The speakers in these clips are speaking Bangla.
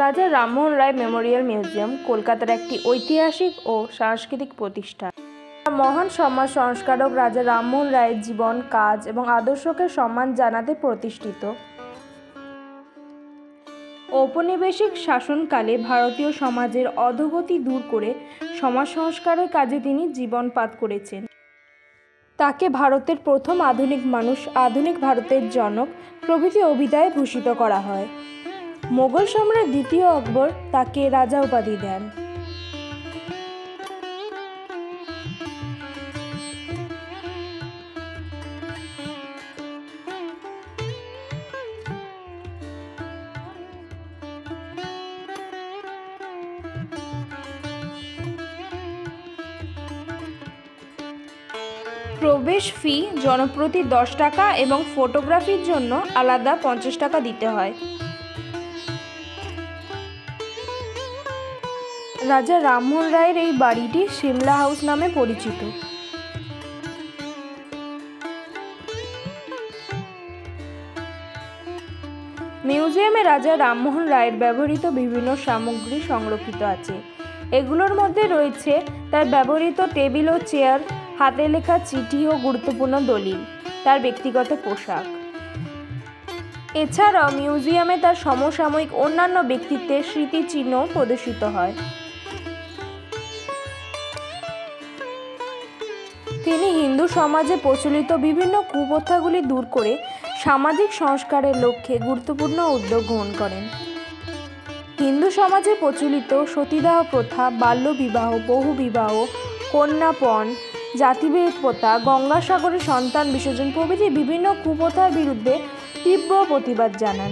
রাজা রামমোহন রায় মেমোরিয়াল মিউজিয়াম কলকাতার একটি ঐতিহাসিক ও সাংস্কৃতিক প্রতিষ্ঠান। মহান সমাজ সংস্কারক রাজা রামমোহন রায়ের জীবন, কাজ এবং আদর্শকে সম্মান জানাতে প্রতিষ্ঠিত। ঔপনিবেশিক শাসনকালে ভারতীয় সমাজের অধোগতি দূর করে সমাজ সংস্কারের কাজে তিনি জীবনপাত করেছেন। তাকে ভারতের প্রথম আধুনিক মানুষ, আধুনিক ভারতের জনক প্রভৃতি অভিধায় ভূষিত করা হয়। মোগল সম্রাট দ্বিতীয় আকবর তাকে রাজা উপাধি দেন। প্রবেশ ফি জনপ্রতি 10 টাকা এবং ফটোগ্রাফির জন্য আলাদা 50 টাকা দিতে হয়। রাজা রামমোহন রায়ের এই বাড়িটি সিমলা হাউস নামে পরিচিত। মিউজিয়ামে রাজা রামমোহন রায়ের ব্যবহৃত বিভিন্ন সামগ্রী সংরক্ষিত আছে। এগুলোর মধ্যে রয়েছে তার ব্যবহৃত টেবিল ও চেয়ার, হাতে লেখা চিঠি ও গুরুত্বপূর্ণ দলিল, তার ব্যক্তিগত পোশাক। এছাড়াও মিউজিয়ামে তার সমসাময়িক অন্যান্য ব্যক্তিত্বের স্মৃতিচিহ্ন প্রদর্শিত হয়। তিনি হিন্দু সমাজে প্রচলিত বিভিন্ন কুপ্রথাগুলি দূর করে সামাজিক সংস্কারের লক্ষ্যে গুরুত্বপূর্ণ উদ্যোগ গ্রহণ করেন। হিন্দু সমাজে প্রচলিত সতীদাহ প্রথা, বাল্যবিবাহ, বহুবিবাহ, কন্যাপণ, জাতিভেদ প্রথা, গঙ্গাসাগরে সন্তান বিসর্জন প্রভৃতি বিভিন্ন কুপ্রথার বিরুদ্ধে তীব্র প্রতিবাদ জানান।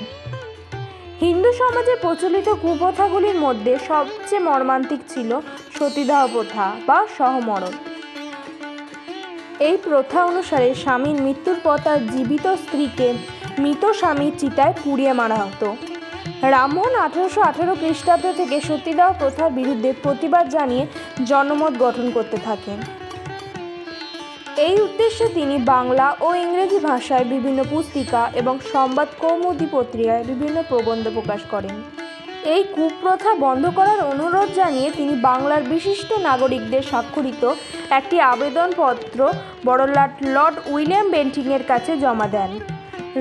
হিন্দু সমাজে প্রচলিত কুপ্রথাগুলির মধ্যে সবচেয়ে মর্মান্তিক ছিল সতীদাহ প্রথা বা সহমরণ। এই প্রথা অনুসারে স্বামীর মৃত্যুর পর তার জীবিত স্ত্রীকে মৃত স্বামীর চিতায় পুড়িয়ে মারা হতো। রামমোহন 1818 খ্রিস্টাব্দ থেকে সতীদাহ প্রথার বিরুদ্ধে প্রতিবাদ জানিয়ে জনমত গঠন করতে থাকেন। এই উদ্দেশ্যে তিনি বাংলা ও ইংরেজি ভাষায় বিভিন্ন পুস্তিকা এবং সংবাদ কৌমুদী পত্রিকায় বিভিন্ন প্রবন্ধ প্রকাশ করেন। এই কুপ্রথা বন্ধ করার অনুরোধ জানিয়ে তিনি বাংলার বিশিষ্ট নাগরিকদের স্বাক্ষরিত একটি আবেদনপত্র বড়লাট লর্ড উইলিয়াম বেন্টিংয়ের কাছে জমা দেন।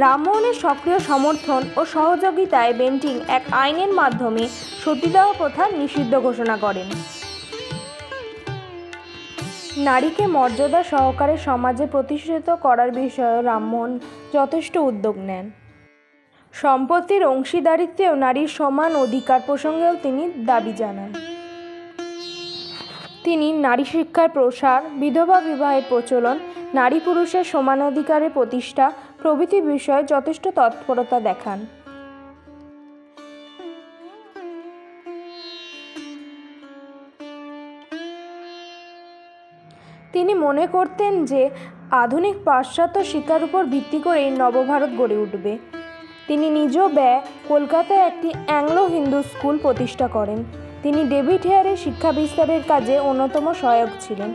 রামমোহনের সক্রিয় সমর্থন ও সহযোগিতায় বেন্টিং এক আইনের মাধ্যমে সতীদাহ প্রথা নিষিদ্ধ ঘোষণা করেন। নারীকে মর্যাদা সহকারে সমাজে প্রতিষ্ঠিত করার বিষয়ে রামমোহন যথেষ্ট উদ্যোগ নেন। সম্পত্তির অংশীদারিত্বেও নারীর সমান অধিকার প্রসঙ্গেও তিনি দাবি জানান। তিনি নারী শিক্ষার প্রসার, বিধবা বিবাহের প্রচলন, নারী পুরুষের সমান অধিকারের প্রতিষ্ঠা প্রভৃতি বিষয়ে যথেষ্ট তৎপরতা দেখান। তিনি মনে করতেন যে আধুনিক পাশ্চাত্য শিক্ষার উপর ভিত্তি করেই নবভারত গড়ে উঠবে। তিনি নিজ ব্যয়ে কলকাতায় একটি অ্যাংলো হিন্দু স্কুল প্রতিষ্ঠা করেন। তিনি ডেভিড হেয়ারের শিক্ষা বিস্তারের কাজে অন্যতম সহায়ক ছিলেন।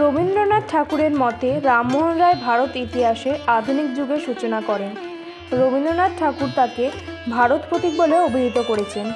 রবীন্দ্রনাথ ঠাকুরের মতে রামমোহন রায় ভারত ইতিহাসের আধুনিক যুগের সূচনা করেন। রবীন্দ্রনাথ ঠাকুর তাকে ভারত প্রতীক বলে অভিহিত করেছেন।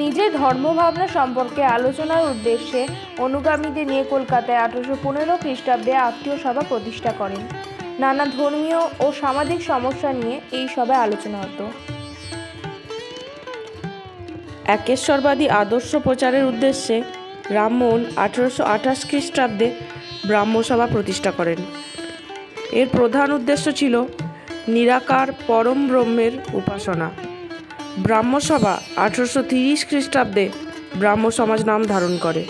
নিজের ধর্মভাবনা সম্পর্কে আলোচনার উদ্দেশ্যে অনুগামীদের নিয়ে কলকাতায় 1815 খ্রিস্টাব্দে আত্মীয় সভা প্রতিষ্ঠা করেন। নানা ধর্মীয় ও সামাজিক সমস্যা নিয়ে এই সভায় আলোচনা হতো। একেশ্বরবাদী আদর্শ প্রচারের উদ্দেশ্যে রামমোহন 1828 খ্রিস্টাব্দে ব্রাহ্মসভা প্রতিষ্ঠা করেন। এর প্রধান উদ্দেশ্য ছিল নিরাকার পরম ব্রহ্মের উপাসনা। ব্রাহ্মসভা 1830 খ্রিস্টাব্দে ব্রাহ্ম সমাজ নাম ধারণ করে।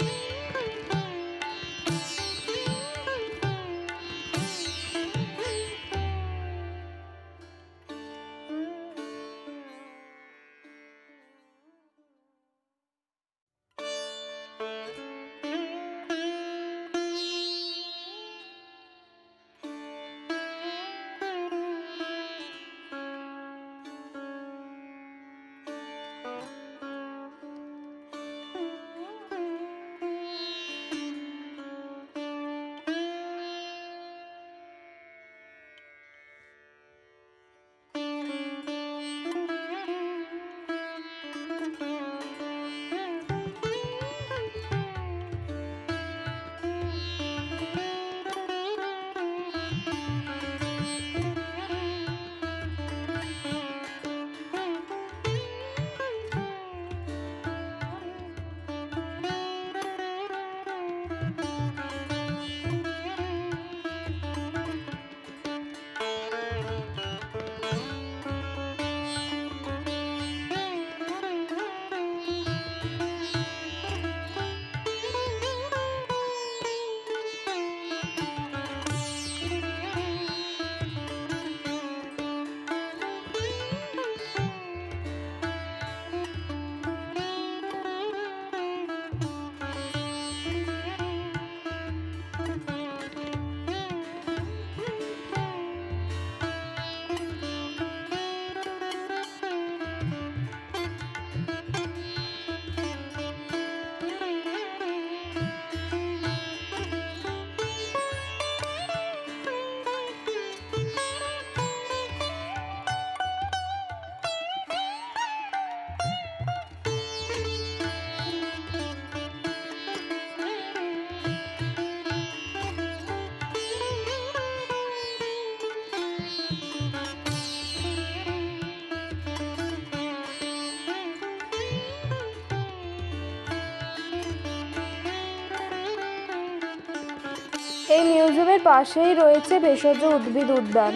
এই মিউজিয়ামের পাশেই রয়েছে ভেষজ উদ্ভিদ উদ্যান।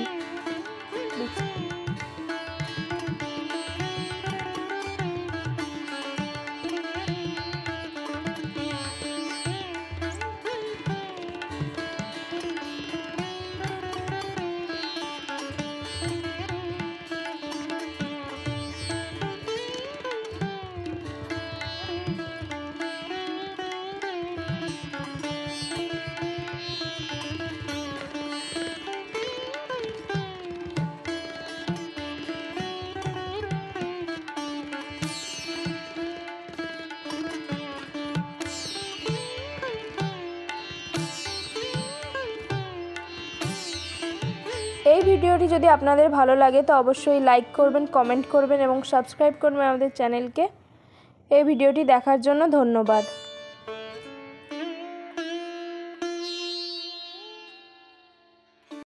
এই ভিডিওটি যদি আপনাদের ভালো লাগে তো অবশ্যই লাইক করবেন, কমেন্ট করবেন এবং সাবস্ক্রাইব করবেন আমাদের চ্যানেলকে। এই ভিডিওটি দেখার জন্য ধন্যবাদ।